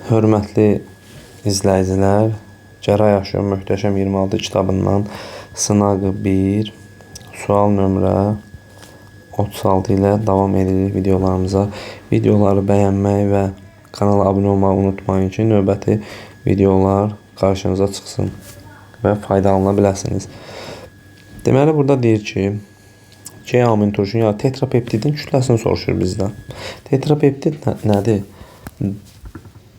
Hörmətli izləyicilər, Cərrah Yaşıyor Möhtəşəm 26 kitabından sınaq 1, sual nömrə 36 ilə davam edirik videolarımıza. Videoları bəyənmək və kanala abunə olmağı unutmayın ki, növbəti videolar qarşınıza çıxsın və faydalana biləsiniz. Deməli, burada deyir ki, C amin turşunun ya tetrapeptidin kütləsini soruşur bizdən. Tetrapeptid nədir?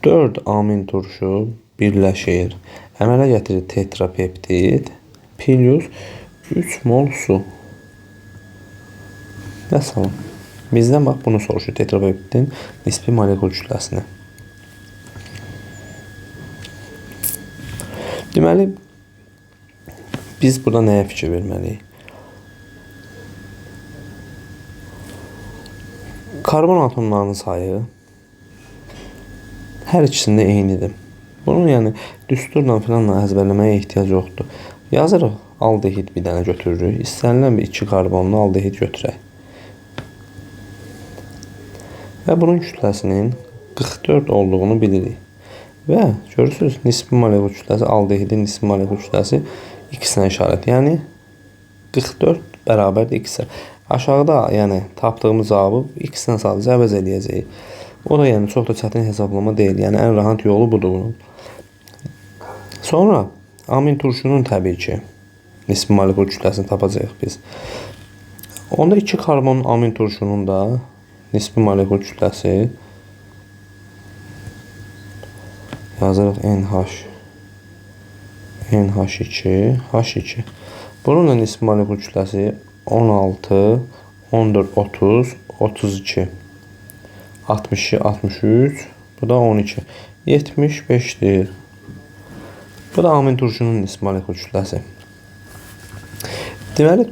4 amin turşu birləşir. Əmələ gətirir tetrapeptid plus 3 mol su. Məsələn, bizdən bax bunu soruşur, tetrapeptidin nisbi molekul kütləsini. Deməli, biz burada nəyə fikir verməliyik? Karbon atomlarının sayı hər ikisində eynidir. Bunu yəni düsturla filanla əzbərləməyə ehtiyac yoxdur. Yazırıq, aldehid bir dənə götürürük. İstənilən bir 2 karbonlu aldehid götürək. Və bunun kütləsinin 44 olduğunu bilirik. Və görürsünüz, nisbi molekul kütləsi, aldehidin nisbi molekul kütləsi x-nə işarət. Yəni 44 bərabərdir x-ə. Aşağıda yəni tapdığımız cavabı x-lə sadəcə əvəz eləyəcəyik. O da yəni çox da çətin hesablama deyil. Yəni ən rahat yolu budur bunun. Sonra amin turşunun təbii ki nisbi molekul kütləsini tapacağıq biz. Onda 2 karbon amin turşunun da nisbi molekul kütləsi yazırıq NH2 H2. Bunun da nisbi molekul kütləsi 16, 14, 30, 32. 62, 63, bu da 12. 75'dir. Bu da amin turşunun nisbi molekul kütləsi. Deməli,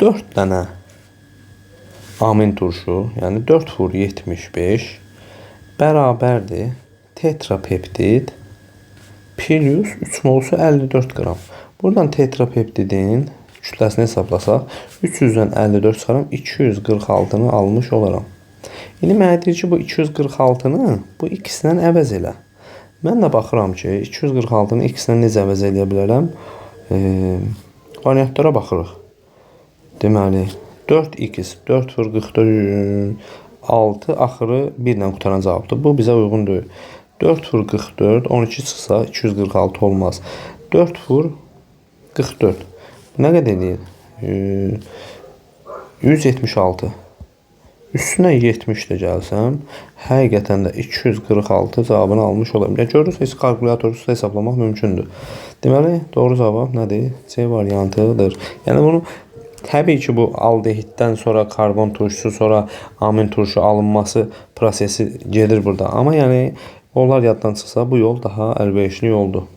4 dənə amin turşu, yəni 4 vur 75 bərabərdir tetrapeptid plus 3 mol su 54 qram. Buradan tetrapeptidin kütləsini hesablasaq, 300-dən 54 çıxaram, 246-nı almış olaram. İndi mənə deyir ki, bu 246-nı bu x-lə əvəz elə. Mən də baxıram ki, 246-nı x-lə necə əvəz eləyə bilərəm? Variantlara baxırıq. Deməli, 4x, 4 vur 44, 6, axırı 1 ilə qutaran cavabdır. Bu bizə uyğun deyil. 4 vur 44, 12 çıxsa 246 olmaz. 4 vur 44. Nə qədər edir? 176. Üstünə 70 də gəlsəm, həqiqətən də 246 cavabını almış olarım. Yəni, görürsünüz, kalkulatorsuz hesablamaq mümkündür. Deməli, doğru cavab nədir? C variantıdır. Yəni, bunu təbii ki, bu aldehiddən sonra karbon turşusu, sonra amin turşu alınması prosesi gedir burada. Amma yəni, onlar yaddan çıxsa, bu yol daha əlverişli yoldur.